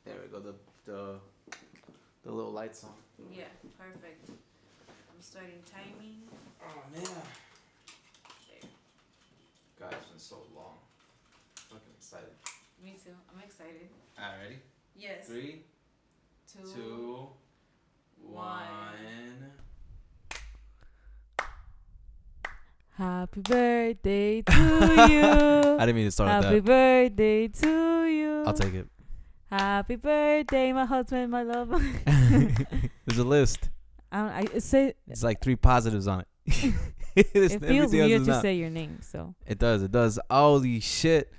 There we go. The little lights on. Yeah, perfect. I'm starting timing. Oh man. There. God, it's been so long. Fucking excited. Me too. I'm excited. Alright, ready? Yes. 3, 2, 1. Happy birthday to you. I didn't mean to start Happy with that. birthday to you. I'll take it. Happy birthday, my husband, my love. There's a list. It's like 3 positives on it. it feels weird to say your name, so. It does. Holy shit.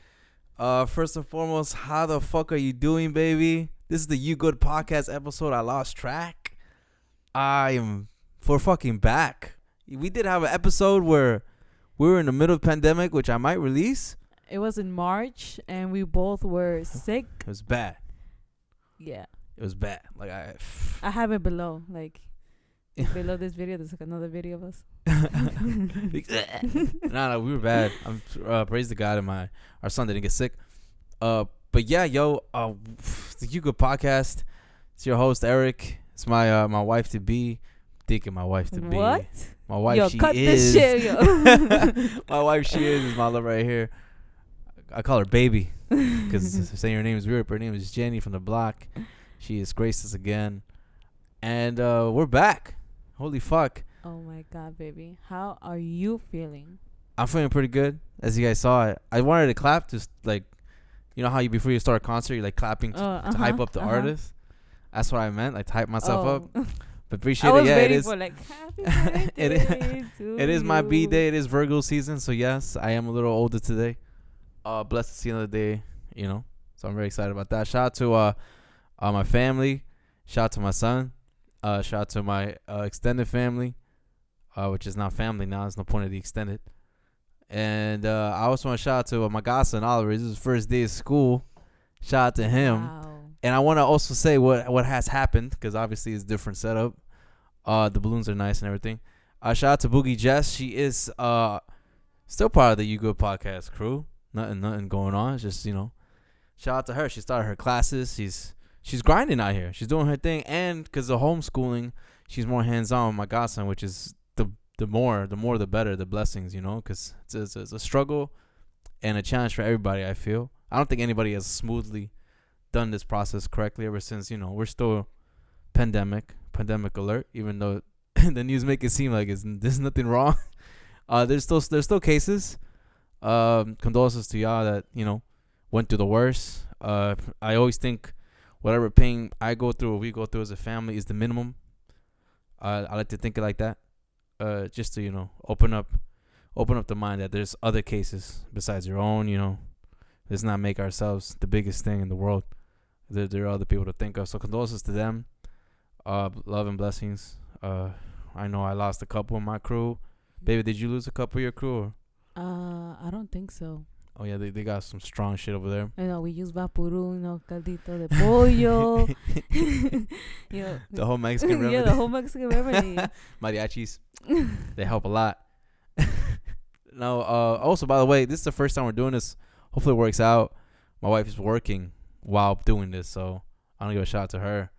First and foremost, how the fuck are you doing, baby? This is the You Good podcast episode. I lost track. We're fucking back. We did have an episode where we were in the middle of pandemic, which I might release. It was in March, and we both were sick. It was bad. Yeah. It was bad. Like I have it below. Like below this video, there's like another video of us. No, we were bad. Praise to God, and our son didn't get sick. But yeah, the You Good podcast. It's your host Erik. It's my wife to be. Thinking my wife to be. What? My wife, yo, she cut is. This shit, yo. My wife, she is my love right here. I call her baby because saying her name is weird. But her name is Jenny from the block. She has graced us again, and we're back. Holy fuck! Oh my God, baby, how are you feeling? I'm feeling pretty good. As you guys saw it, I wanted to clap, just like, you know how you before you start a concert, you're like clapping to hype up the artist. That's what I meant, like to hype myself up. But appreciate it. Yeah, it is. For like, happy birthday it is my B day. It is Virgo season, so yes, I am a little older today. Blessed to see another day, you know. So I'm very excited about that. Shout out to my family. Shout out to my son. Shout out to my extended family, which is not family now. There's no point of the extended. And I also want to shout out to my godson Oliver. This is his first day of school. Shout out to him. Wow. And I want to also say what has happened, because obviously it's a different setup. The balloons are nice and everything. Shout out to Boogyjess. She is still part of the You Good podcast crew. Nothing going on. It's just, you know, shout out to her. She started her classes. She's grinding out here. She's doing her thing. And because of homeschooling, she's more hands-on with my godson, which is the more the better, the blessings, you know, because it's a struggle and a challenge for everybody, I feel. I don't think anybody has smoothly done this process correctly ever since, you know, we're still pandemic alert, even though the news make it seem like there's nothing wrong. There's still cases. Condolences to y'all that, you know, went through the worst. I always think whatever pain I go through or we go through as a family is the minimum. I like to think it like that. Just to, you know, open up the mind that there's other cases besides your own, you know. Let's not make ourselves the biggest thing in the world. There are other people to think of. So condolences to them. Love and blessings. I know I lost a couple of my crew. Baby, did you lose a couple of your crew? Or? I don't think so. Oh yeah, they got some strong shit over there. You know, we use vaporú, you know, caldito de pollo. You know, the whole Mexican remedy. Yeah, the whole Mexican remedy. Mariachis. They help a lot. No, also, by the way, this is the first time we're doing this. Hopefully it works out. My wife is working while doing this, so I want to give a shout out to her.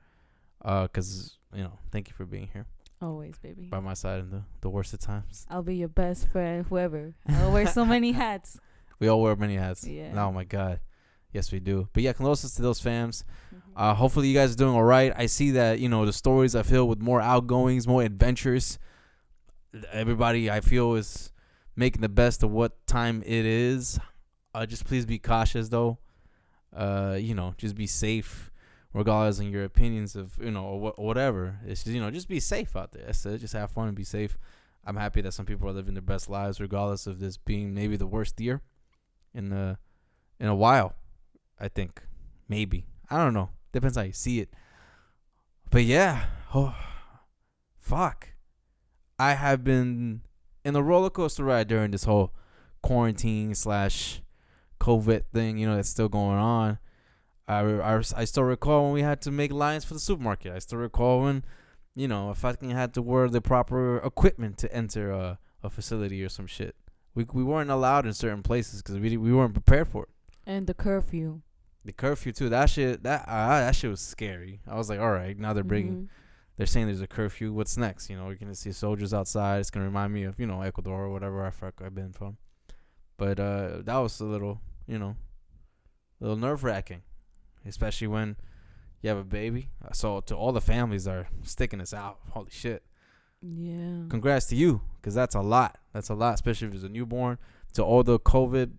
Because, you know, thank you for being here. Always, baby. By my side in the worst of times. I'll be your best friend, whoever. I'll wear so many hats. We all wear many hats. Yeah. Oh, my God. Yes, we do. But, yeah, condolences to those fams. Mm-hmm. Hopefully you guys are doing all right. I see that, you know, the stories I feel with more outgoings, more adventures. Everybody, I feel, is making the best of what time it is. Just please be cautious, though. You know, just be safe, regardless of your opinions of, you know, or whatever. It's just, you know, just be safe out there. That's it. Just have fun and be safe. I'm happy that some people are living their best lives, regardless of this being maybe the worst year in a while. I think maybe, I don't know. Depends how you see it. But yeah, fuck. I have been in a roller coaster ride during this whole quarantine / COVID thing, you know, that's still going on. I still recall when we had to make lines for the supermarket. I still recall when, you know, if I had to wear the proper equipment to enter a facility or some shit. We weren't allowed in certain places because we weren't prepared for it. And the curfew. The curfew too. That shit was scary. I was like, all right, now they're saying there's a curfew. What's next? You're gonna see soldiers outside. It's gonna remind me of Ecuador or whatever I've been from. But that was a little nerve wracking, especially when you have a baby. So to all the families that are sticking this out, holy shit. Yeah. Congrats to you, because that's a lot. That's a lot, especially if it's a newborn. To all the COVID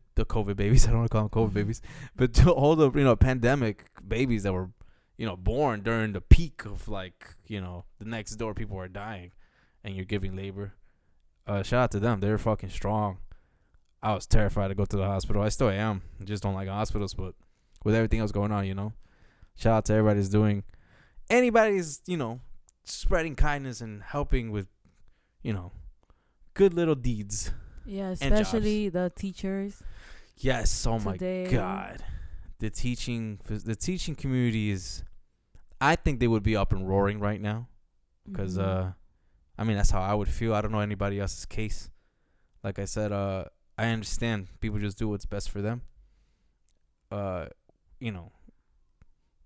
babies, I don't want to call them COVID babies, but to all the pandemic babies that were born during the peak of the next door people are dying, and you're giving labor. Shout out to them. They're fucking strong. I was terrified to go to the hospital. I still am. I just don't like hospitals, but with everything else going on, shout out to everybody anybody's spreading kindness and helping with good little deeds. Yeah, especially the teachers. Yes. Oh today. My God. The teaching community is, I think they would be up and roaring right now, because that's how I would feel. I don't know anybody else's case. Like I said, I understand people just do what's best for them. Because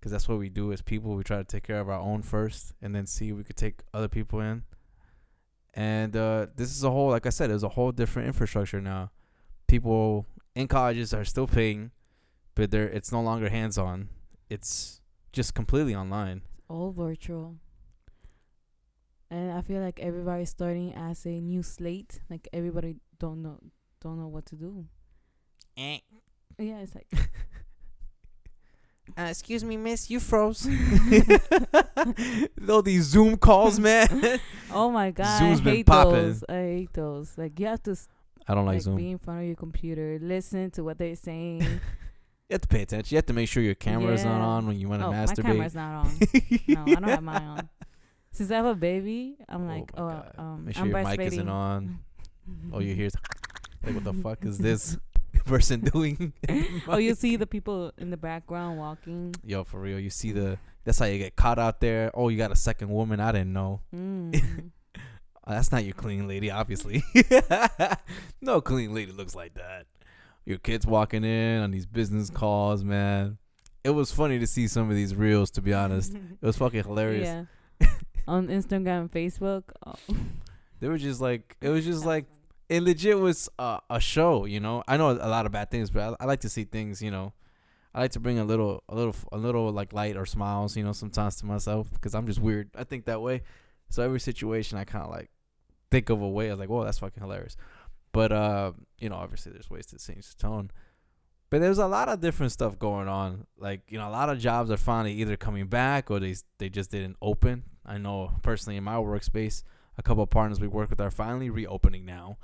that's what we do as people. We try to take care of our own first, and then see if we could take other people in. And this is like I said, there's a whole different infrastructure now. People in colleges are still paying, but it's no longer hands-on. It's just completely online. All virtual. And I feel like everybody's starting as a new slate. Like everybody don't know what to do. Yeah, it's like excuse me, miss, you froze. All these Zoom calls, man. Oh my God, Zoom's been popping. I hate those. Like you have to I don't like Zoom. Be in front of your computer, listen to what they're saying. You have to pay attention. You have to make sure your camera's not on when you want to masturbate. My camera's not on. No, I don't have mine on. Since I have a baby, I'm like, make sure I'm your mic isn't on. Oh, you hear like, what the fuck is this person doing? Oh, you see the people in the background walking. Yo, for real, you see that's how you get caught out there. Oh, you got a second woman. I didn't know. That's not your clean lady, obviously. No clean lady looks like that. Your kids walking in on these business calls, man. It was funny to see some of these reels, to be honest. It was fucking hilarious. Yeah. On Instagram and Facebook. Oh. They were just like, it was just like, it legit was a show, I know a lot of bad things, but I like to see things, I like to bring a little like light or smiles, sometimes to myself, because I'm just weird. I think that way. So every situation I kind of like think of a way. I was like, whoa, that's fucking hilarious. But, obviously there's ways to change the tone. But there's a lot of different stuff going on. Like, a lot of jobs are finally either coming back or they just didn't open. I know personally in my workspace, a couple of partners we work with are finally reopening now.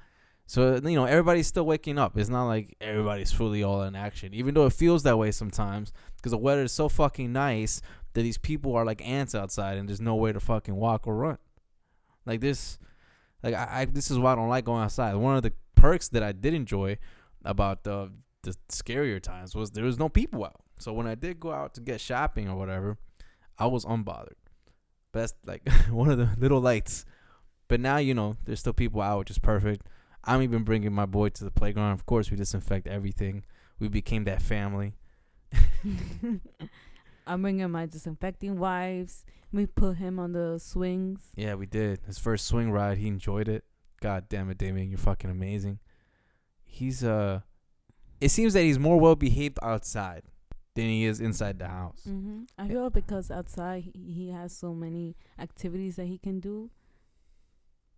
So, everybody's still waking up. It's not like everybody's fully all in action, even though it feels that way sometimes because the weather is so fucking nice that these people are like ants outside and there's nowhere to fucking walk or run. Like this, this is why I don't like going outside. One of the perks that I did enjoy about the scarier times was there was no people out. So when I did go out to get shopping or whatever, I was unbothered. But that's like one of the little lights. But now, there's still people out, which is perfect. I'm even bringing my boy to the playground. Of course, we disinfect everything. We became that family. I'm bringing my disinfecting wipes. We put him on the swings. Yeah, we did. His first swing ride, he enjoyed it. God damn it, Damien, you're fucking amazing. He's it seems that he's more well behaved outside than he is inside the house. Mm-hmm. I feel because outside he has so many activities that he can do.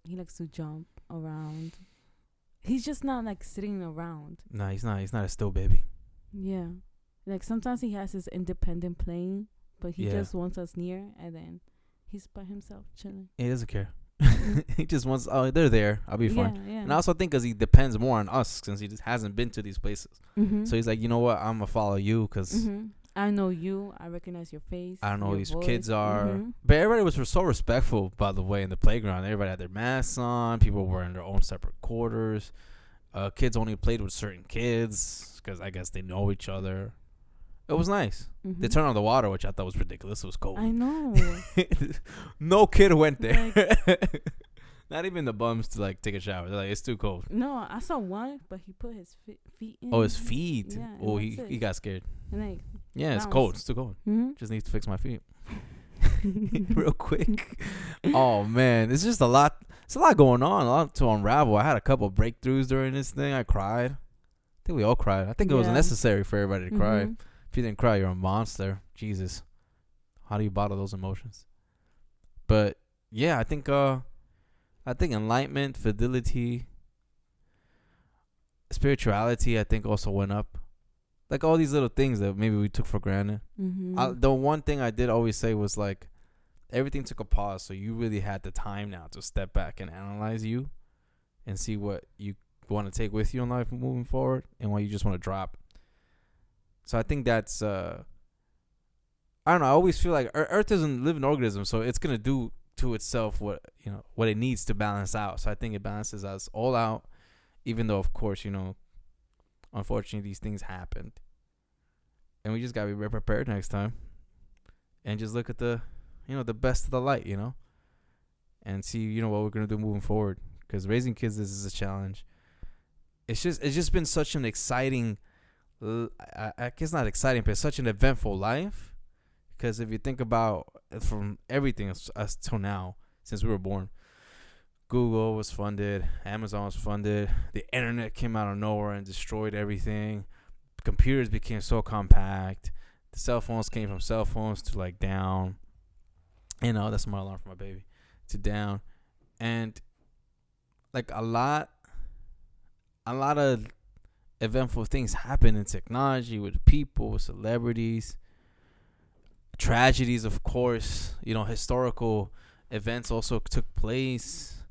He likes to jump around. He's just not like sitting around. No, he's not. He's not a still baby. Yeah. Like sometimes he has his independent playing, but he just wants us near, and then he's by himself chilling. He doesn't care. He just wants, they're there. I'll be fine. Yeah. And I also think because he depends more on us since he just hasn't been to these places. Mm-hmm. So he's like, you know what? I'm going to follow you because I know you. I recognize your face. I don't know who these voice. kids are. But everybody was so respectful, by the way, in the playground. Everybody had their masks on. People were in their own separate quarters. Kids only played with certain kids because I guess they know each other. It was nice. They turned on the water, which I thought was ridiculous. It was cold. I know. No kid went there. Not even the bums to like take a shower. They're like, it's too cold. No, I saw one, but he put his feet in. Oh, his feet. Yeah, Oh, he got scared. And like Yeah, it's Bounce. cold. It's still cold. Mm-hmm. Just need to fix my feet real quick. Oh man, it's just a lot. It's a lot going on. A lot to unravel. I had a couple breakthroughs during this thing. I cried. I think we all cried. I think it was Yeah. necessary for everybody to cry. Mhm. If you didn't cry, you're a monster. Jesus, how do you bottle those emotions? But yeah, I think enlightenment, fidelity, spirituality, I think also went up. Like all these little things that maybe we took for granted. Mhm. The one thing I did always say was like, everything took a pause, so you really had the time now to step back and analyze you, and see what you want to take with you in life moving forward, and what you just want to drop. So I think that's I don't know. I always feel like Earth is a living organism, so it's gonna do to itself what it needs to balance out. So I think it balances us all out, even though of course unfortunately these things happened, and we just gotta be very prepared next time, and just look at the best of the light, and see what we're gonna do moving forward. Because raising kids is a challenge. It's just been such an exciting, I guess not exciting, but such an eventful life. Because if you think about from everything us till now, since we were born, Google was funded, Amazon was funded, the internet came out of nowhere and destroyed everything. Computers became so compact. The cell phones came from cell phones to like down. That's my alarm for my baby. To down. And like a lot of eventful things happen in technology, with people, with celebrities, tragedies, of course. Historical events also took place.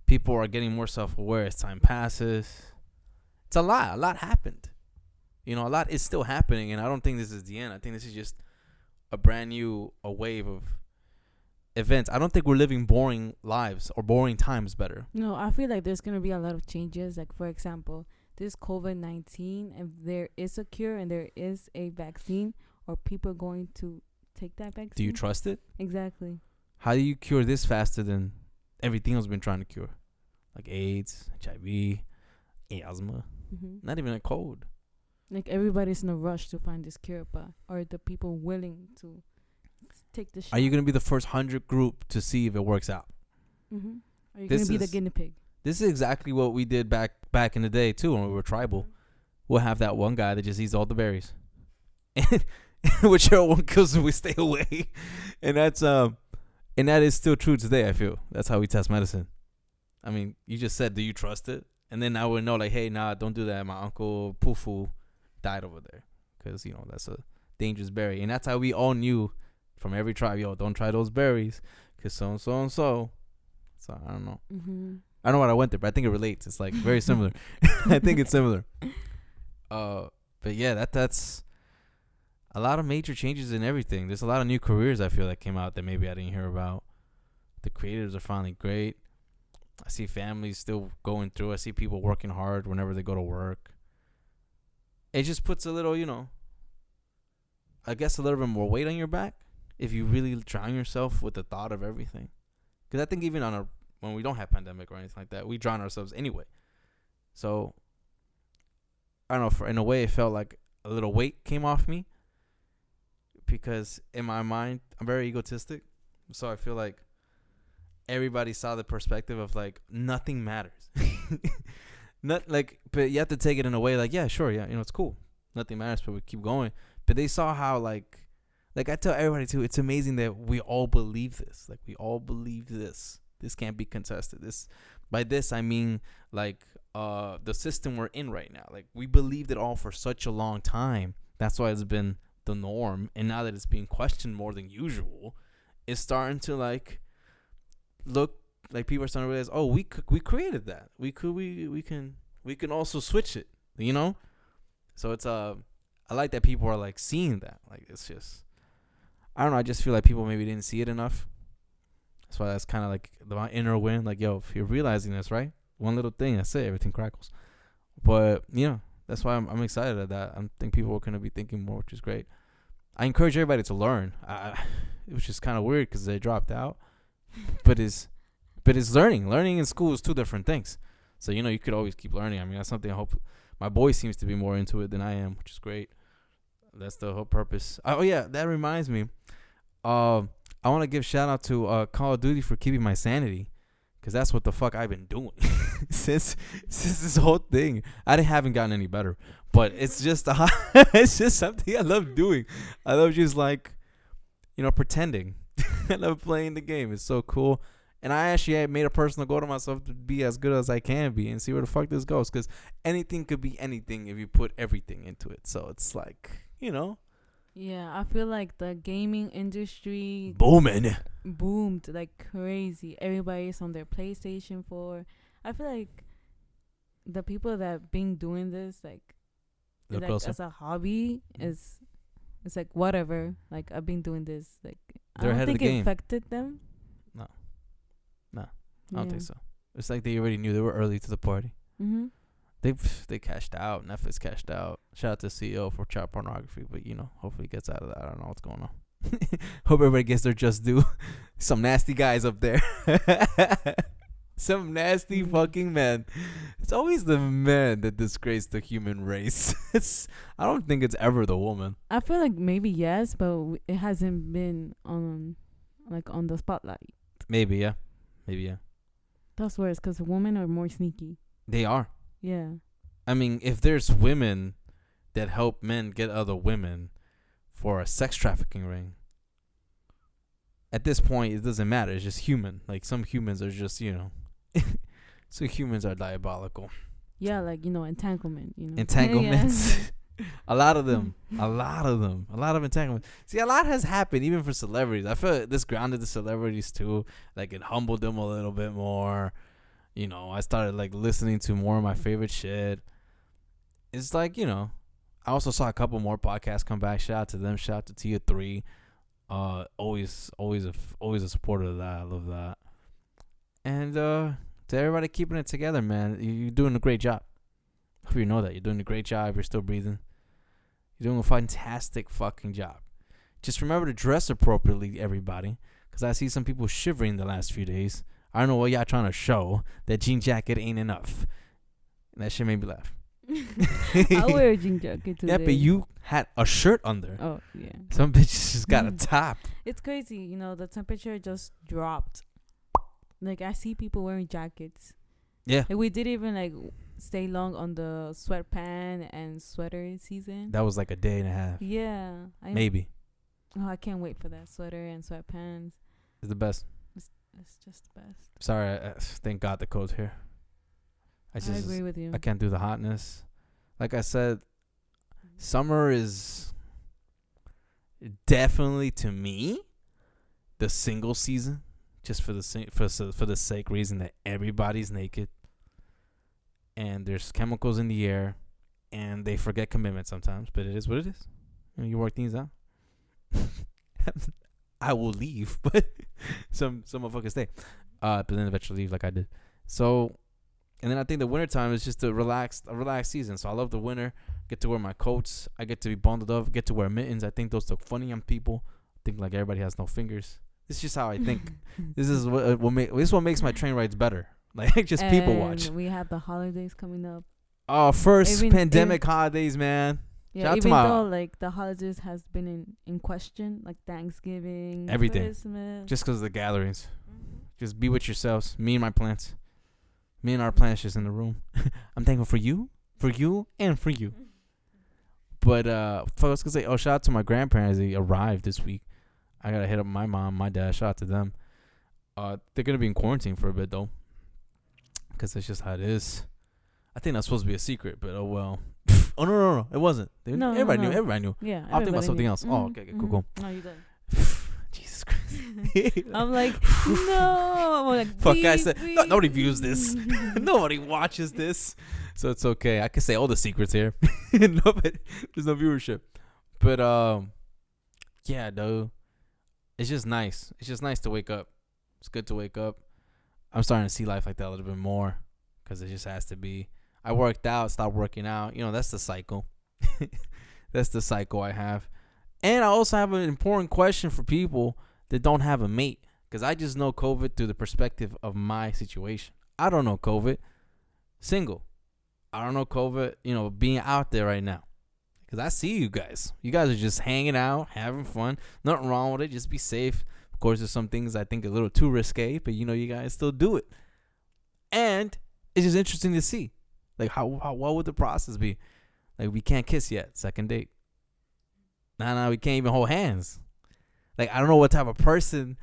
People are getting more self-aware as time passes. It's a lot happened. A lot is still happening, and I don't think this is the end. I think this is just a brand new wave of events. I don't think we're living boring lives or boring times better. No, I feel like there's gonna be a lot of changes. Like for example, this COVID-19, if there is a cure and there is a vaccine, are people going to take that vaccine? Do you trust it? Exactly. How do you cure this faster than everything else been trying to cure? Like AIDS, HIV, asthma, not even a cold. Like everybody's in a rush to find this cure, but are the people willing to take the shot? Are you going to be the first 100 group to see if it works out? Are you This going to be the is- guinea pig? This is exactly what we did back in the day too, when we were tribal. We'll have that one guy that just eats all the berries, and whichever one kills him, we stay away. And that is still true today. I feel that's how we test medicine. I mean, you just said, do you trust it? And then now we know, like, hey, nah, don't do that. My uncle Pufu died over there because that's a dangerous berry, and that's how we all knew from every tribe. Yo, don't try those berries because so and so and so. So I don't know. I don't know what I went there, but I think it relates. It's like very similar. I think it's similar. But yeah, that's a lot of major changes in everything. There's a lot of new careers I feel that came out that maybe I didn't hear about. The creatives are finally great. I see families still going through. I see people working hard whenever they go to work. It just puts a little, I guess a little bit more weight on your back if you really drown yourself with the thought of everything. Because I think even when we don't have pandemic or anything like that, we drown ourselves anyway. So, I don't know, in a way it felt like a little weight came off me. Because in my mind, I'm very egotistic. So I feel like everybody saw the perspective of like, nothing matters. Not like, but you have to take it in a way like, yeah, sure, yeah, it's cool. Nothing matters, but we keep going. But they saw how like I tell everybody too, it's amazing that we all believe this. Like we all believe this. This can't be contested. By this I mean like the system we're in right now. Like we believed it all for such a long time. That's why it's been the norm. And now that it's being questioned more than usual, it's starting to like look like people are starting to realize, oh, we created that. We can also switch it. So it's I like that people are like seeing that. Like it's just, I don't know. I just feel like people maybe didn't see it enough. That's why that's kind of like my inner win. Like, yo, if you're realizing this, right? One little thing, that's it. Everything crackles. But that's why I'm excited at that. I think people are going to be thinking more, which is great. I encourage everybody to learn. Which is kind of weird because they dropped out. But it's learning. Learning in school is two different things. So, you could always keep learning. I mean, that's something I hope. My boy seems to be more into it than I am, which is great. That's the whole purpose. Oh yeah, that reminds me. I want to give shout out to Call of Duty for keeping my sanity, because that's what the fuck I've been doing since this whole thing. I haven't gotten any better, but it's just it's just something I love doing. I love just like, pretending. I love playing the game. It's so cool. And I actually made a personal goal to myself to be as good as I can be and see where the fuck this goes, because anything could be anything if you put everything into it. So it's like, Yeah, I feel like the gaming industry boomed like crazy. Everybody's on their PlayStation 4. I feel like the people that been doing this like as a hobby is it's like whatever. Like I've been doing this like They're I ahead don't of think the it game. affected them. No, I don't think so. It's like they already knew they were early to the party. Mm-hmm. They cashed out. Netflix cashed out. Shout out to CEO for child pornography, but hopefully he gets out of that. I don't know what's going on. Hope everybody gets their just due. Some nasty guys up there. Some nasty fucking men. It's always the men that disgrace the human race. I don't think it's ever the woman. I feel like maybe yes, but it hasn't been on the spotlight. Maybe yeah. That's worse because women are more sneaky. They are. Yeah. I mean, if there's women that help men get other women for a sex trafficking ring, at this point, it doesn't matter. It's just human. Like, some humans are just, some humans are diabolical. Yeah, like, entanglement. Entanglements. A lot of them. A lot of entanglements. See, a lot has happened, even for celebrities. I feel like this grounded the celebrities, too. Like, it humbled them a little bit more. I started like listening to more of my favorite shit. It's like, I also saw a couple more podcasts come back. Shout out to them. Shout out to Tier 3. Always a supporter of that. I love that. And to everybody keeping it together, man, you're doing a great job. Hope you know that. You're doing a great job. You're still breathing. You're doing a fantastic fucking job. Just remember to dress appropriately, everybody, because I see some people shivering the last few days. I don't know what y'all trying to show. That jean jacket ain't enough. And that shit made me laugh. I wear a jean jacket today. Yeah, but you had a shirt under. Oh, yeah. Some bitches just got a top. It's crazy. The temperature just dropped. Like, I see people wearing jackets. Yeah. Like, we didn't even, stay long on the sweatpants and sweater season. That was like a day and a half. Yeah. Maybe. Oh, I can't wait for that sweater and sweatpants. It's the best. It's just the best. Sorry, thank God the cold's here. I agree with you. I can't do the hotness. Like I said, summer is definitely, to me, the single season. Just for the sake reason that everybody's naked, and there's chemicals in the air, and they forget commitment sometimes. But it is what it is. You work things out. I will leave, but some motherfuckers stay. But then eventually leave like I did. So, and then I think the wintertime is just a relaxed season. So I love the winter. Get to wear my coats. I get to be bundled up. Get to wear mittens. I think those look funny on people. I think like everybody has no fingers. This is just how I think. This is what makes my train rides better. Like, just people watch. We have the holidays coming up. First pandemic holidays, man. Yeah, even though the holidays has been in question, like Thanksgiving, everything, Christmas. just because of the gatherings. Just be with yourselves. Me and my plants. Me and our plants just in the room. I'm thankful for you, and for you. But I was gonna say, shout out to my grandparents. They arrived this week. I gotta hit up my mom, my dad. Shout out to them. They're gonna be in quarantine for a bit though, because that's just how it is. I think that's supposed to be a secret, but oh well. Oh no, it wasn't. Everybody knew. Yeah, I'll think about something else. Oh, okay, cool. No, you did. Jesus Christ. I'm like, no. I'm like, fuck, I said, nobody views this. Nobody watches this. So it's okay. I can say all the secrets here. No, but there's no viewership. But, yeah, though. It's just nice. It's just nice to wake up. It's good to wake up. I'm starting to see life like that a little bit more, because it just has to be. I worked out, stopped working out. That's the cycle. That's the cycle I have. And I also have an important question for people that don't have a mate, because I just know COVID through the perspective of my situation. I don't know COVID single. I don't know COVID, being out there right now. Because I see you guys. You guys are just hanging out, having fun. Nothing wrong with it. Just be safe. Of course, there's some things I think a little too risque, but you know, you guys still do it. And it's just interesting to see. Like, how what would the process be? Like, we can't kiss yet. Second date. Nah, we can't even hold hands. Like, I don't know what type of person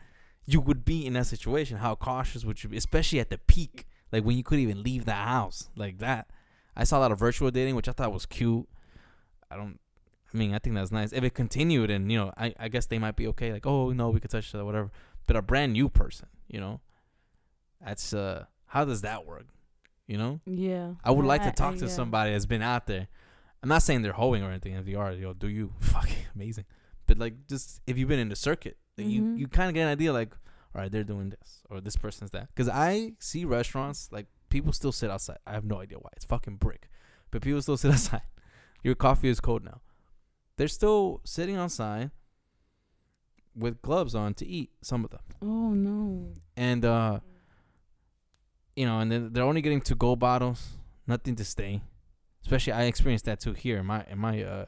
you would be in that situation. How cautious would you be? Especially at the peak. Like, when you couldn't even leave the house. Like that. I saw a lot of virtual dating, which I thought was cute. I think that's nice. If it continued and, you know, I guess they might be okay. Like, oh, no, we could touch each other, whatever. But a brand new person, you know? That's, how does that work? You know? Yeah. I would like to talk to somebody that's been out there. I'm not saying they're hoeing or anything. If they are, do you? Fucking amazing. But, like, just if you've been in the circuit, like, you kind of get an idea, like, all right, they're doing this or this person's that. Because I see restaurants, like, people still sit outside. I have no idea why. It's fucking brick. But people still sit outside. Your coffee is cold now. They're still sitting outside with gloves on to eat, some of them. Oh, no. And, you know, and then they're only getting to-go bottles, nothing to stay. Especially, I experienced that too here in my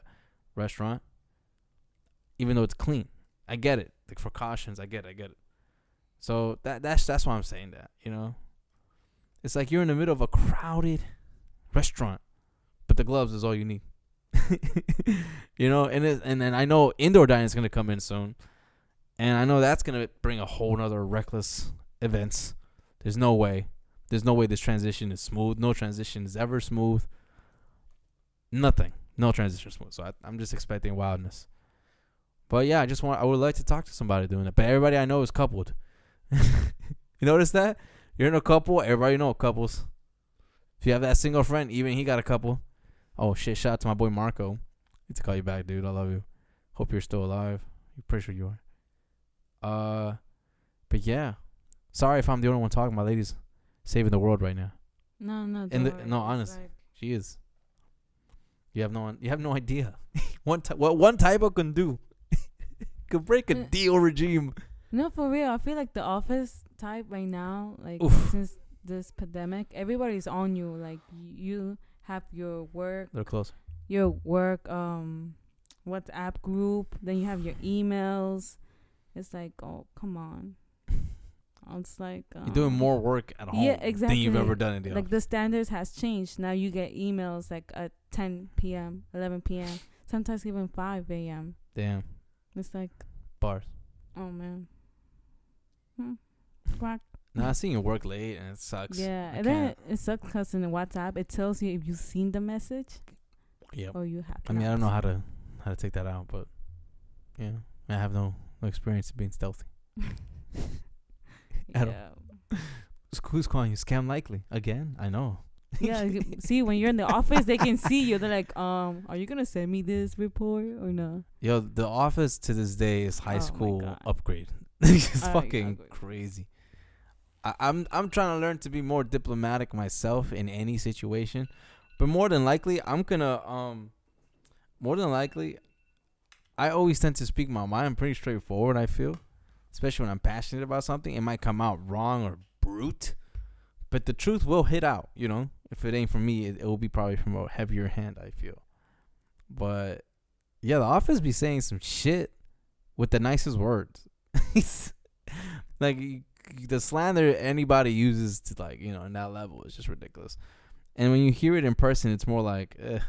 restaurant. Even though it's clean, I get it. Like, for cautions, I get it. So that's why I'm saying that. You know, it's like you're in the middle of a crowded restaurant, but the gloves is all you need. You know, and then I know indoor dining is gonna come in soon, and I know that's gonna bring a whole nother reckless events. There's no way this transition is smooth. No transition is ever smooth. Nothing. No transition is smooth. So I'm just expecting wildness. But yeah, I would like to talk to somebody doing it. But everybody I know is coupled. You notice that? You're in a couple. Everybody know couples. If you have that single friend, even he got a couple. Oh shit! Shout out to my boy Marco. Need to call you back, dude. I love you. Hope you're still alive. I'm pretty sure you are. But yeah, sorry if I'm the only one talking. My lady's saving the world right now. No. No, honest, she is. You have no idea. What one typo can do. Could break a deal regime. No, for real. I feel like the office type right now, like since this pandemic, everybody's on you. Like you have your work. They're close. Your work WhatsApp group. Then you have your emails. It's like, oh, come on. It's like you're doing more work at home than you've ever done in the office. Like the standards has changed. Now you get emails like at 10 p.m., 11 p.m., sometimes even 5 a.m. Damn. It's like bars. Oh man. Quack. Nah, I seen you work late and it sucks. Yeah, and then it sucks because in the WhatsApp it tells you if you've seen the message. Yeah. Or you have. I mean, I don't know how to take that out, but yeah, I have no experience being stealthy. Yeah. Who's calling you? Scam likely again? I know. Yeah. See, when you're in the office, they can see you. They're like, are you gonna send me this report or no? Yo, the office to this day is high school upgrade. It's fucking crazy. I'm trying to learn to be more diplomatic myself in any situation, but more than likely, I always tend to speak my mind. I'm pretty straightforward. I feel, especially when I'm passionate about something, it might come out wrong or brute, but the truth will hit out. You know, if it ain't from me, it will be probably from a heavier hand. I feel, but yeah, the office be saying some shit with the nicest words. Like the slander anybody uses to, like, you know, in that level is just ridiculous. And when you hear it in person, it's more like, it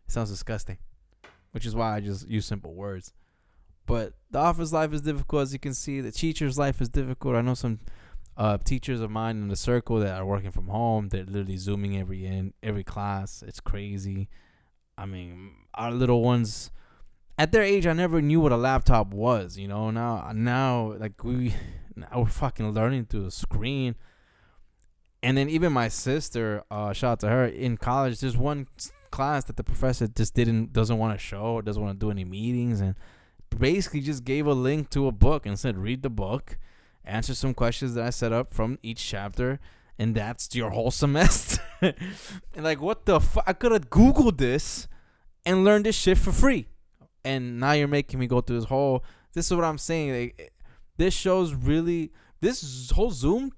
sounds disgusting, which is why I just use simple words. But the office life is difficult, as you can see. The teacher's life is difficult. I know some teachers of mine in the circle that are working from home. They're literally Zooming every class. It's crazy. I mean, our little ones, at their age, I never knew what a laptop was. You know, now like we're fucking learning through the screen. And then even my sister, shout out to her, in college, there's one class that the professor just doesn't want to show or doesn't want to do any meetings, and basically just gave a link to a book and said, read the book, answer some questions that I set up from each chapter, and that's your whole semester. And like, what the fuck? I could have Googled this and learned this shit for free. And now you're making me go through this is what I'm saying. Like, this whole Zoom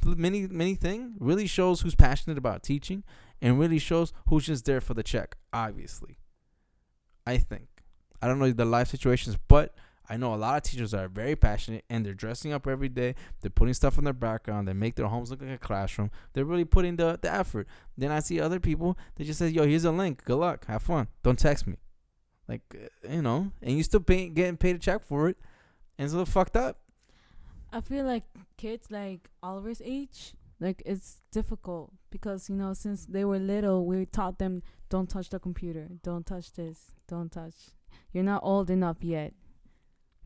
mini thing really shows who's passionate about teaching and really shows who's just there for the check, obviously. I think. I don't know the life situations, but I know a lot of teachers that are very passionate and they're dressing up every day. They're putting stuff in their background. They make their homes look like a classroom. They're really putting the effort. Then I see other people that just say, yo, here's a link. Good luck. Have fun. Don't text me. Like, and you still getting paid a check for it. And it's a little fucked up. I feel like kids like Oliver's age, like it's difficult because, since they were little, we taught them, don't touch the computer. Don't touch this. Don't touch. You're not old enough yet.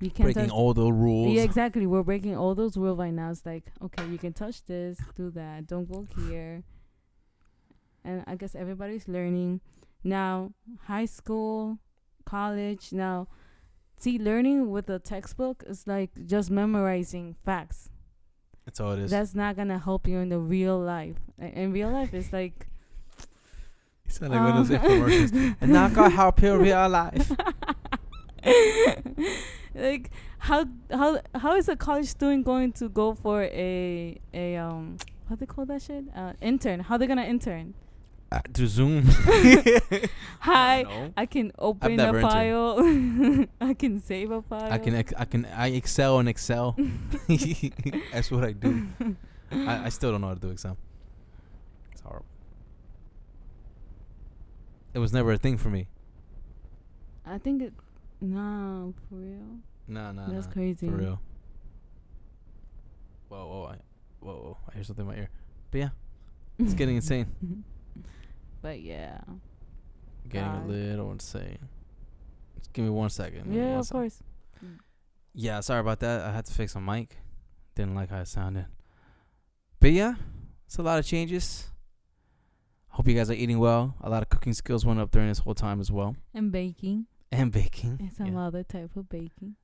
You can't breaking all the rules. Yeah, exactly. We're breaking all those rules right now. It's like, okay, you can touch this, do that, don't go here. And I guess everybody's learning. Now, high school, college, now, see, learning with a textbook is like just memorizing facts. That's all it is. That's not going to help you in the real life. In real life, it's like... You sound like one of those infomercials. And not going to help you in real life. Like how is a college student going to go for a what they call that shit, intern? How they gonna intern? To Zoom. I can open a file. I can save a file. I excel in Excel. That's what I do. I still don't know how to do Excel. It's horrible. It was never a thing for me. I think it. No, for real. No. That's crazy. For real. Whoa! I hear something in my ear. But yeah, it's getting insane. But yeah, getting a little insane. Just give me 1 second. Yeah, of course. Yeah, sorry about that. I had to fix my mic. Didn't like how it sounded. But yeah, it's a lot of changes. Hope you guys are eating well. A lot of cooking skills went up during this whole time as well. And baking. And baking. And some other type of baking.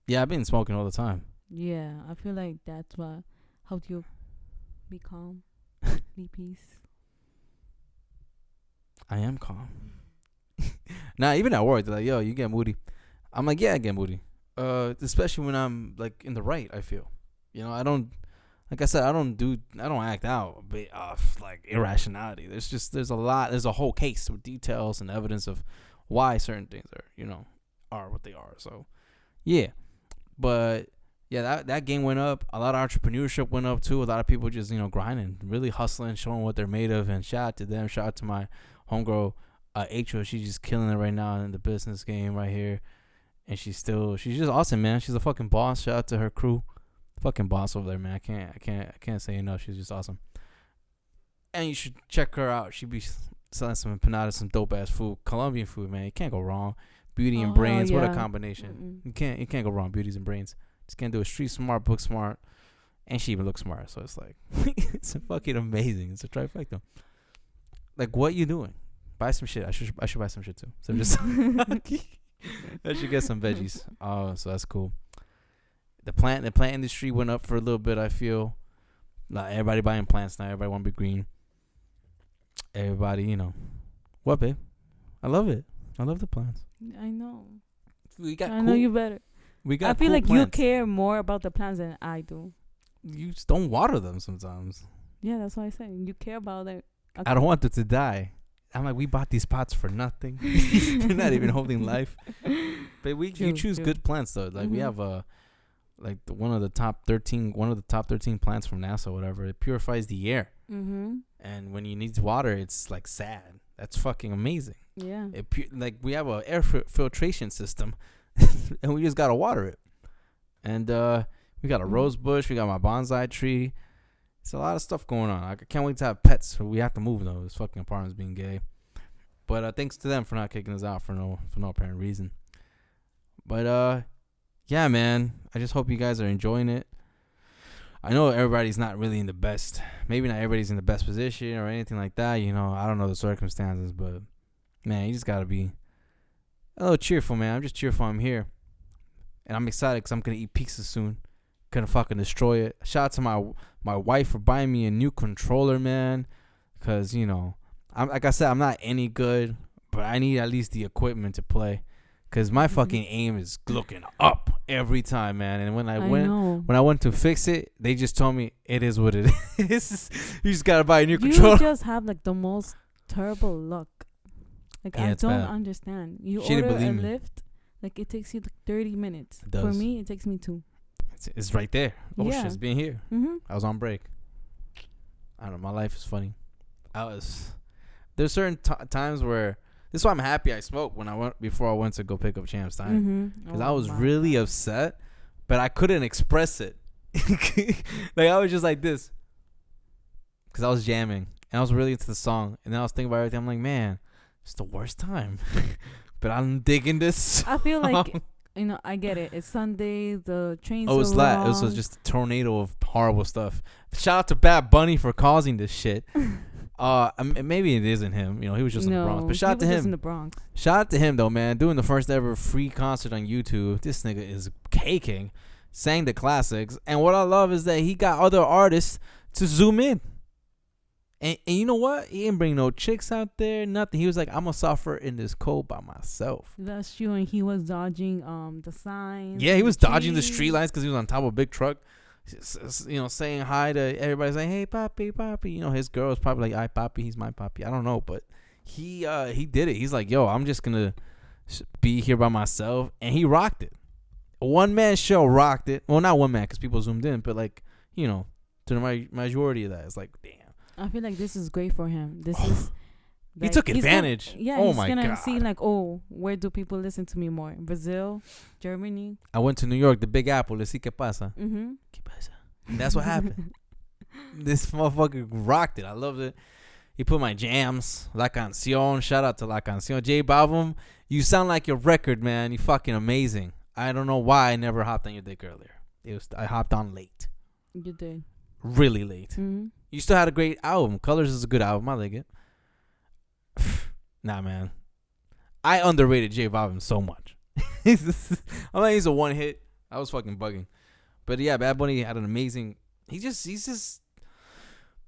Yeah, I've been smoking all the time. Yeah, I feel like that's what helped you be calm, be peace. I am calm. Nah, even at work, they're like, yo, you get moody. I'm like, yeah, I get moody. Especially when I'm like in the right, I feel. I don't, like I said, I don't act out like irrationality. There's a whole case with details and evidence of why certain things are what they are. So, yeah. But, yeah, that game went up. A lot of entrepreneurship went up, too. A lot of people just, grinding, really hustling, showing what they're made of. And shout out to them. Shout out to my homegirl, Atro. She's just killing it right now in the business game right here. And she's just awesome, man. She's a fucking boss. Shout out to her crew. Fucking boss over there, man. I can't say enough. She's just awesome. And you should check her out. She be selling some empanadas, some dope ass food, Colombian food, man. You can't go wrong. Beauty and brains, what a combination. You can't go wrong. Beauties and brains. Just can't do it. Street smart, book smart, and she even looks smart. So it's like it's fucking amazing. It's a trifecta. Like, what you doing? Buy some shit. I should buy some shit too. So just I should get some veggies. Oh, so that's cool. The plant industry went up for a little bit. I feel like everybody buying plants now. Everybody want to be green. Everybody, what, babe? I love it. I love the plants. I know. I know you better. I feel like plants. you care more about the plants than I do. You just don't water them sometimes. Yeah, that's what I say. You care about it. Okay. I don't want them to die. I'm like, we bought these pots for nothing. They're not even holding life. But you choose good plants though. Like we have one of the top 13 plants from NASA or whatever. It purifies the air. And when you need water, it's like sad. That's fucking amazing. Yeah. We have a air filtration system, and we just gotta water it. And we got a rose bush. We got my bonsai tree. It's a lot of stuff going on. I can't wait to have pets. We have to move though. This fucking apartment's being gay. But thanks to them for not kicking us out for no apparent reason. But yeah, man. I just hope you guys are enjoying it. I know everybody's not really in the best. Maybe not everybody's in the best position or anything like that. I don't know the circumstances, but man, you just gotta be a little cheerful, man. I'm just cheerful. I'm here, and I'm excited because I'm gonna eat pizza soon. Gonna fucking destroy it. Shout out to my wife for buying me a new controller, man. Cause I'm like I said, I'm not any good, but I need at least the equipment to play. Cause my fucking aim is looking up every time, man. And when I went to fix it, they just told me it is what it is. You just gotta buy a new controller. You just have like the most terrible luck. Like, Yeah, I it's don't bad. understand. You She didn't order a believe me. lift, like, it takes you like 30 minutes. It For does. me, it takes me 2. It's right there. Oh, Yeah. shit, it's being here. Mm-hmm. I was on break. I don't know. My life is funny. There's certain times where this is why I'm happy I smoked before I went to go pick up Champ's time. Mm-hmm. Because I was really upset, but I couldn't express it. Like, I was just like this. Because I was jamming. And I was really into the song. And then I was thinking about everything. I'm like, man, it's the worst time. But I'm digging this. I feel like, I get it. It's Sunday. The trains Oh, it was are flat. It long. was just a tornado of horrible stuff. Shout out to Bad Bunny for causing this shit. Maybe it isn't him. He was just in the Bronx. But shout out to Just in him. the Bronx. Shout out to him though, man. Doing the first ever free concert on YouTube. This nigga is caking. Sang the classics. And what I love is that he got other artists to zoom in. And you know what? He didn't bring no chicks out there, nothing. He was like, I'm gonna suffer in this cold by myself. That's true. And he was dodging the signs. Yeah, he was dodging the trees. street lights because he was on top of a big truck. Saying hi to everybody, saying, "Hey, papi, papi." His girl was probably like, "Ay, papi, he's my papi." I don't know, but he did it. He's like, "Yo, I'm just gonna be here by myself," and he rocked it. A one-man show rocked it. Well, not one man because people zoomed in, but like, to the majority of that, it's like, damn. I feel like this is great for him. This is. He took advantage. He's Oh my gonna God. see where do people listen to me more? Brazil, Germany. I went to New York, the Big Apple. Let's see qué pasa. Mm-hmm. ¿Qué pasa? And that's what happened. This motherfucker rocked it. I loved it. He put my jams, La Canción. Shout out to La Canción. J Balvin, you sound like your record, man. You fucking amazing. I don't know why I never hopped on your dick earlier. I hopped on late. You did. Really late. Mm-hmm. You still had a great album. Colors is a good album. I like it. Nah, man. I underrated J Balvin so much. I'm like, he's a one hit. I was fucking bugging. But yeah, Bad Bunny had an amazing. He's just.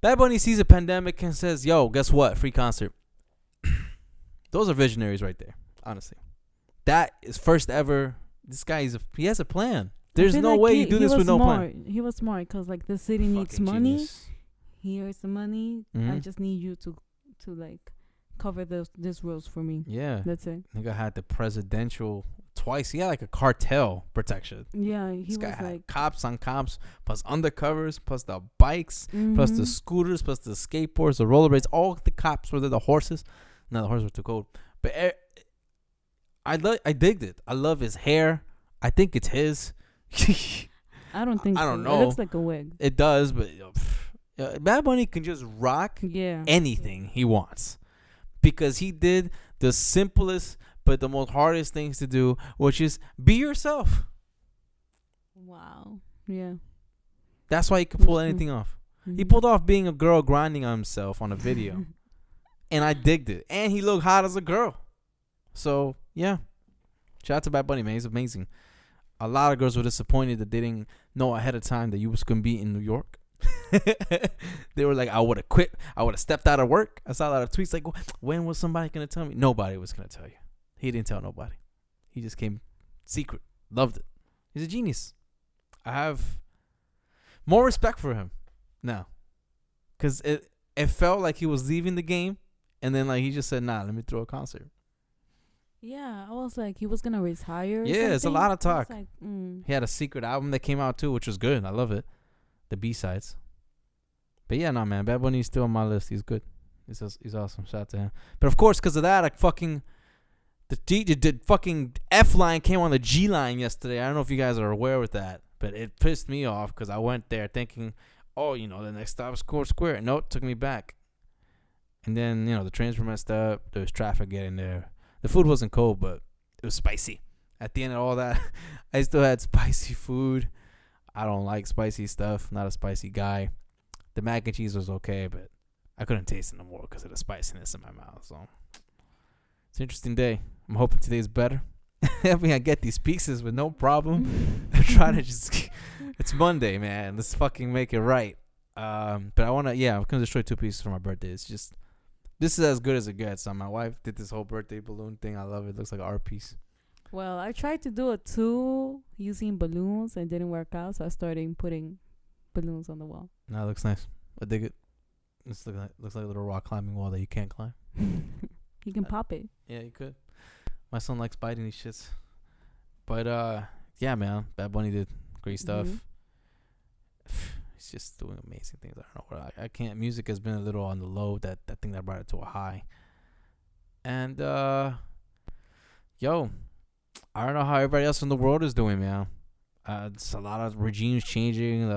Bad Bunny sees a pandemic and says, "Yo, guess what? Free concert." Those are visionaries right there. Honestly, that is first ever. This guy he has a plan. There's no way you do this with no plan. He was smart because the city needs Fucking money. genius. Here's the money. I Mhm. just need you to cover this roles for me. Yeah, That's it. nigga had the presidential twice. He had like a cartel protection. Yeah, This he guy was had cops on cops, plus undercovers, plus the bikes, plus the scooters, plus the skateboards, the rollerblades. All the cops were there. The horses. No, the horses were too cold. But I digged it. I love his hair. I think it's his. I don't think I don't so. know. It looks like a wig. It does, but Bad Bunny can just rock Yeah. anything he wants because he did the simplest but the most hardest things to do, which is be yourself. Wow. Yeah. That's why he could pull That's true. anything off. Mm-hmm. He pulled off being a girl grinding on himself on a video, and I digged it. And he looked hot as a girl. So yeah, shout out to Bad Bunny, man. He's amazing. A lot of girls were disappointed that they didn't know ahead of time that you was gonna be in New York. They were like, I would have quit. I would have stepped out of work. I saw a lot of tweets like, when was somebody gonna tell me? Nobody was gonna tell you. He didn't tell nobody. He just came secret. Loved it. He's a genius. I have more respect for him now, cause it felt like he was leaving the game, and then like he just said, nah, let me throw a concert. Yeah, I was like, he was gonna retire. Or Yeah, it's a something. lot of I was talk. like, He had a secret album that came out too, which was good. I love it. The B-sides. But yeah, nah, man. Bad Bunny's still on my list. He's good. He's awesome. Shout out to him. But of course, because of that, the fucking F line came on the G line yesterday. I don't know if you guys are aware with that, but it pissed me off because I went there thinking, oh, the next stop is Core Square. Nope, took me back. And then, the trains were messed up. There was traffic getting there. The food wasn't cold, but it was spicy. At the end of all that, I still had spicy food. I don't like spicy stuff. Not a spicy guy. The mac and cheese was okay, but I couldn't taste it no more because of the spiciness in my mouth. So it's an interesting day. I'm hoping today's better. I mean, I get these pieces with no problem. I'm trying to just... It's Monday, man. Let's fucking make it right. But I want to... Yeah, I'm going to destroy 2 pieces for my birthday. It's just... This is as good as it gets. My wife did this whole birthday balloon thing. I love it. It looks like an art piece. Well, I tried to do it too using balloons and it didn't work out, so I started putting balloons on the wall. No, it looks nice. I dig it. Looks like a little rock climbing wall that you can't climb. He can pop it. Yeah, you could. My son likes biting these shits. But yeah, man, Bad Bunny did great stuff. He's just doing amazing things. I don't know what I can't. Music has been a little on the low. That thing that brought it to a high. And yo, I don't know how everybody else in the world is doing, man. It's a lot of regimes changing.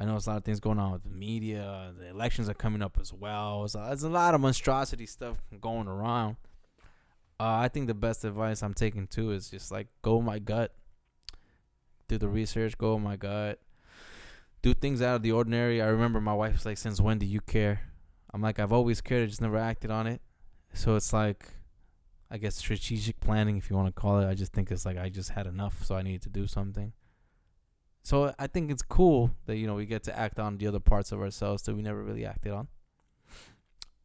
I know there's a lot of things going on with the media. The elections are coming up as well. There's a lot of monstrosity stuff going around. I think the best advice I'm taking too is just like go with my gut. Do the research. Go with my gut. Do things out of the ordinary. I remember my wife was like, "Since when do you care?" I'm like, "I've always cared. I just never acted on it." So it's like, I guess strategic planning, if you want to call it. I just think it's like I just had enough, so I needed to do something. So I think it's cool that, you know, we get to act on the other parts of ourselves that we never really acted on.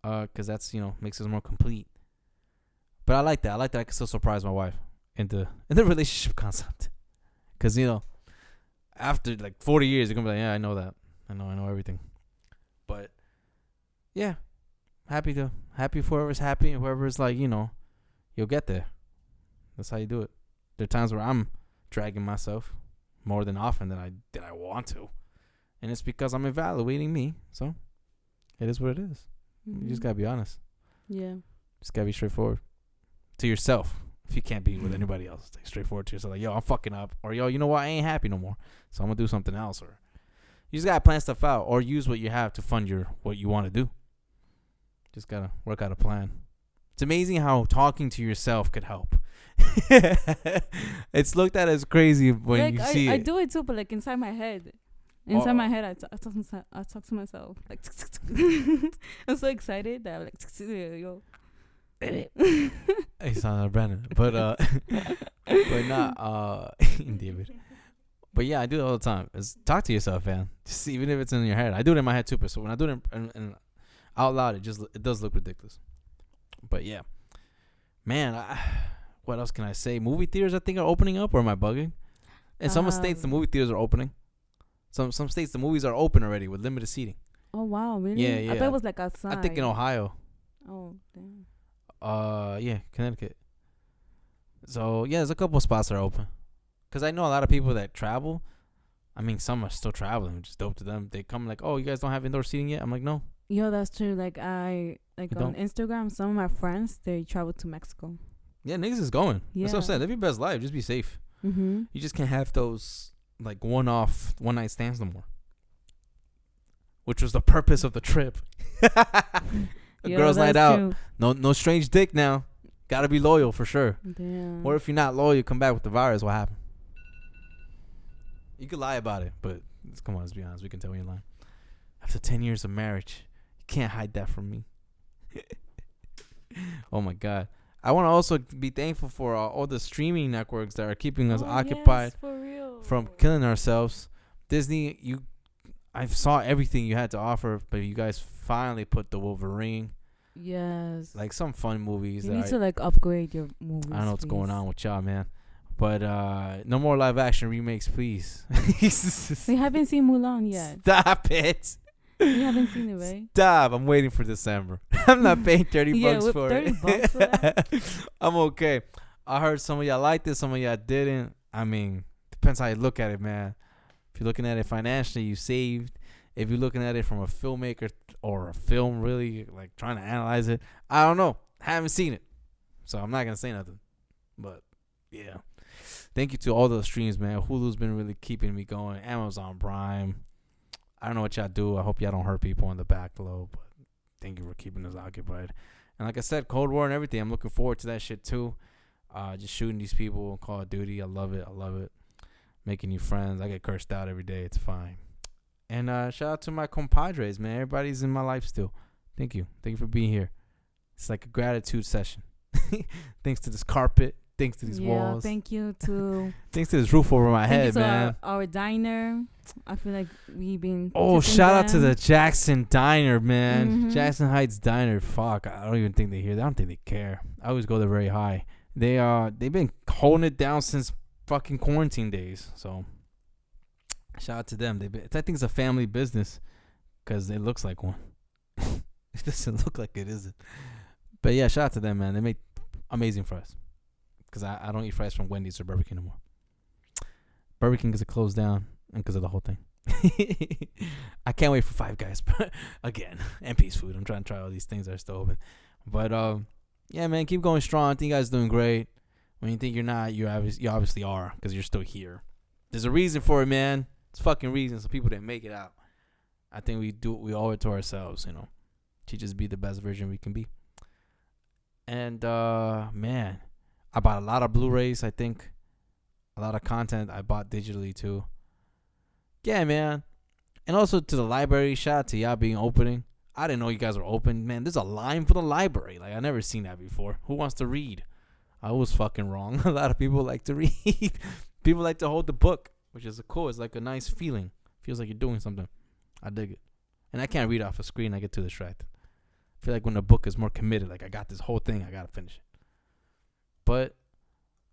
Because that's, you know, makes us more complete. But I like that. I can still surprise my wife in the relationship concept. Because, you know, after like 40 years, you're going to be like, yeah, I know that. I know everything. But, yeah. Happy for whoever's happy and whoever's like, you know, you'll get there. That's how you do it. There are times where I'm dragging myself more than often than I want to. And it's because I'm evaluating me. So, it is what it is. You just got to be honest. Yeah. Just got to be straightforward. To yourself. If you can't be with anybody else, stay straightforward to yourself. Like, yo, I'm fucking up. Or, yo, you know what? I ain't happy no more. So I'm going to do something else. Or you just got to plan stuff out. Or use what you have to fund what you want to do. Just got to work out a plan. It's amazing how talking to yourself could help. It's looked at as crazy when like, you see it. I do it too, but like inside my head. Inside my head, I talk to myself. Like, I'm so excited that I'm like, yo. He sounded like Brandon. But not David. But yeah, I do it all the time. Is talk to yourself, man. Just even if it's in your head. I do it in my head too, but so when I do it in out loud, it does look ridiculous. But yeah, man, what else can I say? Movie theaters, I think, are opening up. Or am I bugging? In some states, the movie theaters are opening. Some states, the movies are open already with limited seating. Oh wow, really? Yeah. I thought it was like outside. I think in Ohio. Oh damn. Yeah, Connecticut. So yeah, there's a couple of spots that are open. Cause I know a lot of people that travel. I mean, some are still traveling, which is dope to them. They come like, "Oh, you guys don't have indoor seating yet?" I'm like, "No." Yo, that's true. Like on Instagram, some of my friends, they travel to Mexico. Yeah, niggas is going. Yeah. That's what I'm saying. Live your best life. Just be safe. Mm-hmm. You just can't have those like one night stands no more. Which was the purpose of the trip. Girls' night out. True. No strange dick now. Gotta be loyal for sure. Damn. Or if you're not loyal, you come back with the virus. What happened? You could lie about it, but come on, let's be honest. We can tell when you're lying. After 10 years of marriage, you can't hide that from me. Oh my God. I want to also be thankful for all the streaming networks that are keeping us occupied from killing ourselves. Disney, I saw everything you had to offer, but you guys finally put the Wolverine. Yes. Like some fun movies. You need to like upgrade your movies. I don't know what's going on with y'all, man. But no more live action remakes, please. We haven't seen Mulan yet. Stop it. You haven't seen it, right? Stop. I'm waiting for December. I'm not paying $30 for 30 it. bucks for that? I'm okay. I heard some of y'all liked it, some of y'all didn't. I mean, depends how you look at it, man. If you're looking at it financially, you saved. If you're looking at it from a filmmaker or a film, really, like trying to analyze it, I don't know. I haven't seen it. So I'm not going to say nothing. But, yeah. Thank you to all those streams, man. Hulu's been really keeping me going. Amazon Prime. I don't know what y'all do. I hope y'all don't hurt people on the back low. But thank you for keeping us occupied. And like I said, Cold War and everything. I'm looking forward to that shit too. Just shooting these people in Call of Duty. I love it. Making new friends. I get cursed out every day. It's fine. And shout out to my compadres, man. Everybody's in my life still. Thank you. Thank you for being here. It's like a gratitude session. Thanks to this carpet. Thanks to these walls. Thank you to... Thanks to this roof over my head, man. Our diner. I feel like we've been... Oh, shout out to the Jackson Diner, man. Mm-hmm. Jackson Heights Diner. Fuck, I don't even think they hear that. I don't think they care. I always go there very high. They've been holding it down since fucking quarantine days. So, shout out to them. I think it's a family business because it looks like one. It doesn't look like it isn't. But yeah, shout out to them, man. They make amazing fries. Because I don't eat fries from Wendy's or Burger King anymore. Burger King because it closed down and because of the whole thing. I can't wait for Five Guys again. And Peace Food. I'm trying to try all these things that are still open. But yeah, man, keep going strong. I think you guys are doing great. When you think you're not, you obviously are because you're still here. There's a reason for it, man. It's fucking reason. So people didn't make it out. I think we owe it to ourselves, you know, to just be the best version we can be. And man, I bought a lot of Blu-rays. I think a lot of content I bought digitally too. Yeah, man. And also to the library. Shout out to y'all being opening. I didn't know you guys were open. Man, there's a line for the library. Like, I never seen that before. Who wants to read? I was fucking wrong. A lot of people like to read. People like to hold the book, which is cool. It's like a nice feeling. Feels like you're doing something. I dig it. And I can't read off a screen. I get too distracted. I feel like when a book is more committed, like I got this whole thing, I got to finish it. But,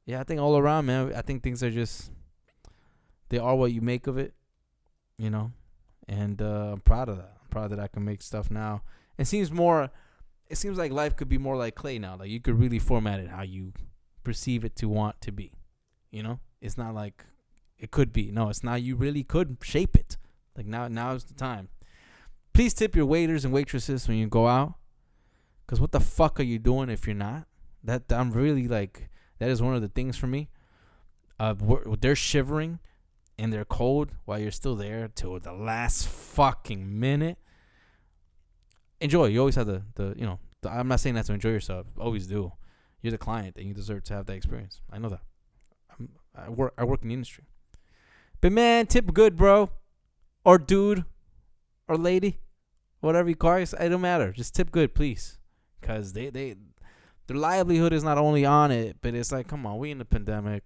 yeah, I think all around, man, I think things are just, they are what you make of it, you know. And I'm proud of that. I'm proud that I can make stuff now. It seems like life could be more like clay now. Like, you could really format it how you perceive it to want to be, you know. It's not like it could be. No, it's not. You really could shape it. Like, now is the time. Please tip your waiters and waitresses when you go out. Because what the fuck are you doing if you're not? I'm really like, that is one of the things for me. They're shivering and they're cold while you're still there till the last fucking minute. Enjoy. You always have I'm not saying that to enjoy yourself. Always do. You're the client and you deserve to have that experience. I know that. I work in the industry. But man, tip good, bro. Or dude. Or lady. Whatever you call it. It don't matter. Just tip good, please. Because their livelihood is not only on it, but it's like, come on, we in the pandemic.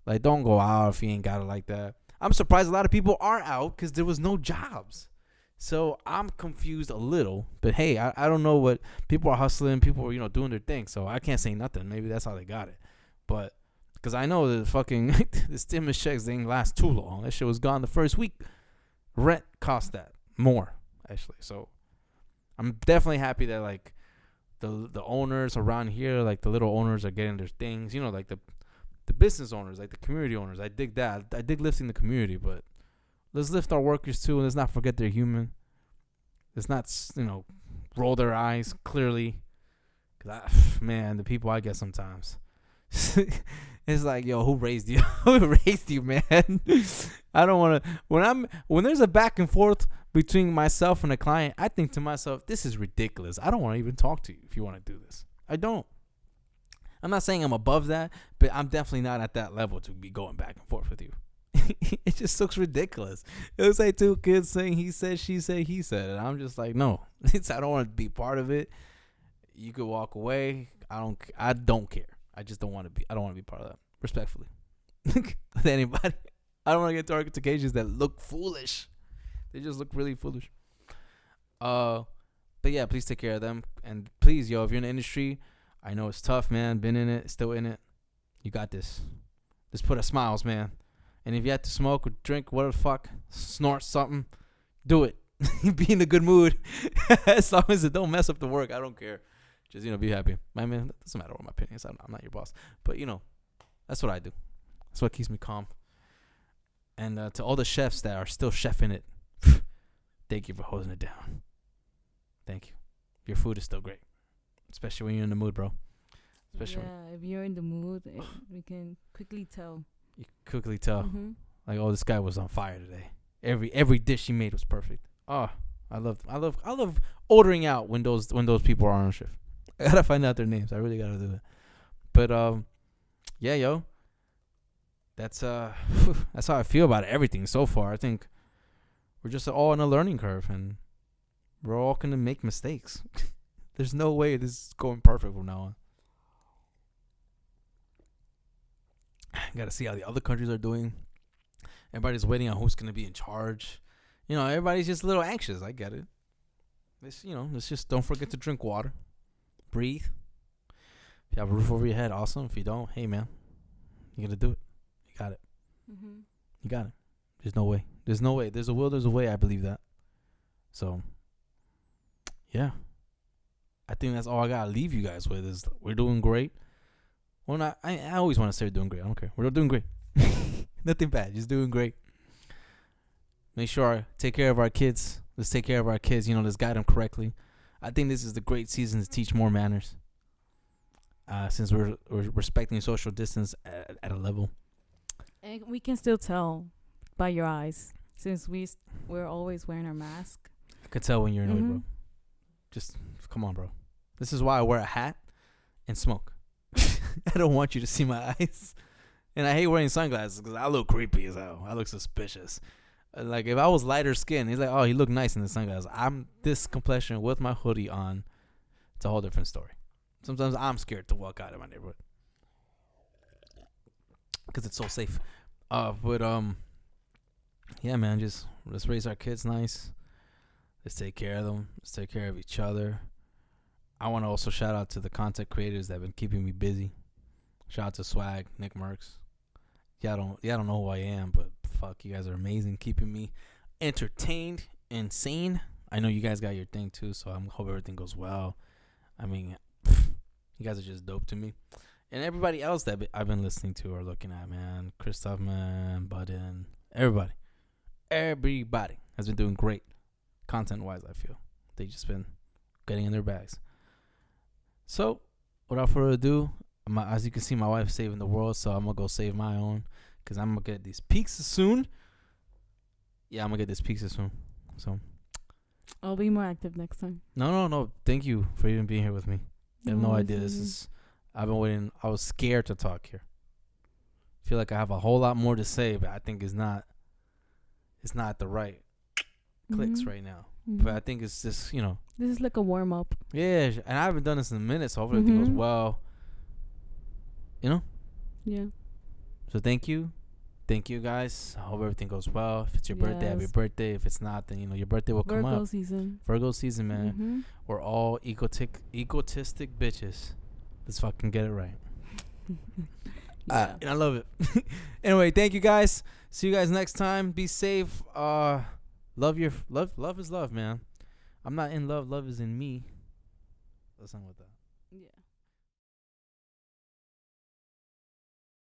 Like, don't go out if you ain't got it like that. I'm surprised a lot of people are out because there was no jobs. So I'm confused a little. But hey, I don't know what people are hustling. People are, doing their thing. So I can't say nothing. Maybe that's how they got it. But because I know the fucking the stimulus checks didn't last too long. That shit was gone the first week. Rent cost that more, actually. So I'm definitely happy that like the owners around here, like the little owners are getting their things. Like the business owners, like the community owners. I dig that. I dig lifting the community, but let's lift our workers too, and let's not forget they're human. Let's not, roll their eyes clearly. Cause man, the people I get sometimes, it's like, yo, who raised you? Who raised you, man? I don't want to. When there's a back and forth between myself and a client, I think to myself, this is ridiculous. I don't want to even talk to you if you want to do this. I don't. I'm not saying I'm above that, but I'm definitely not at that level to be going back and forth with you. It just looks ridiculous. It was like two kids saying he said, she said, he said. And I'm just like, no, I don't want to be part of it. You could walk away. I don't care. I just don't want to be. I don't want to be part of that. Respectfully, with anybody. I don't want to get to occasions that look foolish. They just look really foolish. But yeah, please take care of them. And please, yo, if you're in the industry, I know it's tough, man. Been in it, still in it. You got this. Just put a smiles, man. And if you have to smoke or drink, whatever the fuck, snort something, do it. Be in a good mood. As long as it don't mess up the work, I don't care. Just, be happy. I mean, it doesn't matter what my opinion is. I'm not your boss. But, that's what I do. That's what keeps me calm. And to all the chefs that are still chefing it, thank you for holding it down. Thank you. Your food is still great. Especially when you're in the mood, bro. Especially if you're in the mood, we can quickly tell. You quickly tell. Mm-hmm. Like, oh, this guy was on fire today. Every dish he made was perfect. Oh, I love ordering out when those people are on shift. I gotta find out their names. I really gotta do it. But yeah, yo. That's how I feel about everything so far. I think we're just all on a learning curve and we're all gonna make mistakes. There's no way this is going perfect from now on. Gotta see how the other countries are doing. Everybody's waiting on who's gonna be in charge. Everybody's just a little anxious. I get it. Let's just don't forget to drink water. Breathe. If you have a roof over your head, awesome. If you don't, hey man, you gotta do it. You got it. Mm-hmm. You got it. There's no way. There's no way. There's a will. There's a way. I believe that. So, yeah. I think that's all I gotta leave you guys with is we're doing great. Well, not I always want to say we're doing great. I don't care. We're doing great. Nothing bad. Just doing great. Make sure take care of our kids. Let's take care of our kids. Let's guide them correctly. I think this is the great season to teach more manners. Since we're respecting social distance at a level. And we can still tell by your eyes since we're always wearing our mask. I could tell when you're annoyed, bro. Just come on, bro. This is why I wear a hat and smoke. I don't want you to see my eyes. And I hate wearing sunglasses because I look creepy as hell. I look suspicious. Like, if I was lighter skinned, he's like, oh, he looked nice in the sunglasses. I'm this complexion with my hoodie on. It's a whole different story. Sometimes I'm scared to walk out of my neighborhood because it's so safe. Yeah, man, just let's raise our kids nice. Let's take care of them. Let's take care of each other. I want to also shout out to the content creators that have been keeping me busy. Shout out to Swag, Nick Merckx. Y'all don't know who I am, but fuck, you guys are amazing, keeping me entertained and sane. I know you guys got your thing too, so I hope everything goes well. I mean, you guys are just dope to me. And everybody else that I've been listening to or looking at, man. Christoph, man, Budden, everybody has been doing great content-wise, I feel. They just been getting in their bags. So, without further ado, as you can see, my wife's saving the world, so I'm going to go save my own because I'm going to get these pizzas soon. Yeah, I'm going to get this pizza soon. So, I'll be more active next time. No. Thank you for even being here with me. I have no idea. I've been waiting. I was scared to talk here. I feel like I have a whole lot more to say, but I think it's not the right clicks right now. But I think it's just, This is like a warm-up. Yeah, and I haven't done this in a minute, so hopefully everything goes well. Yeah. So thank you. Thank you, guys. I hope everything goes well. If it's your birthday, happy birthday. If it's not, then, your birthday will come up. Virgo season, man. We're all egotistic bitches. Let's fucking get it right. And I love it. Anyway, thank you, guys. See you guys next time. Be safe. Love is love, man. I'm not in love. Love is in me. Let's song with that. Yeah.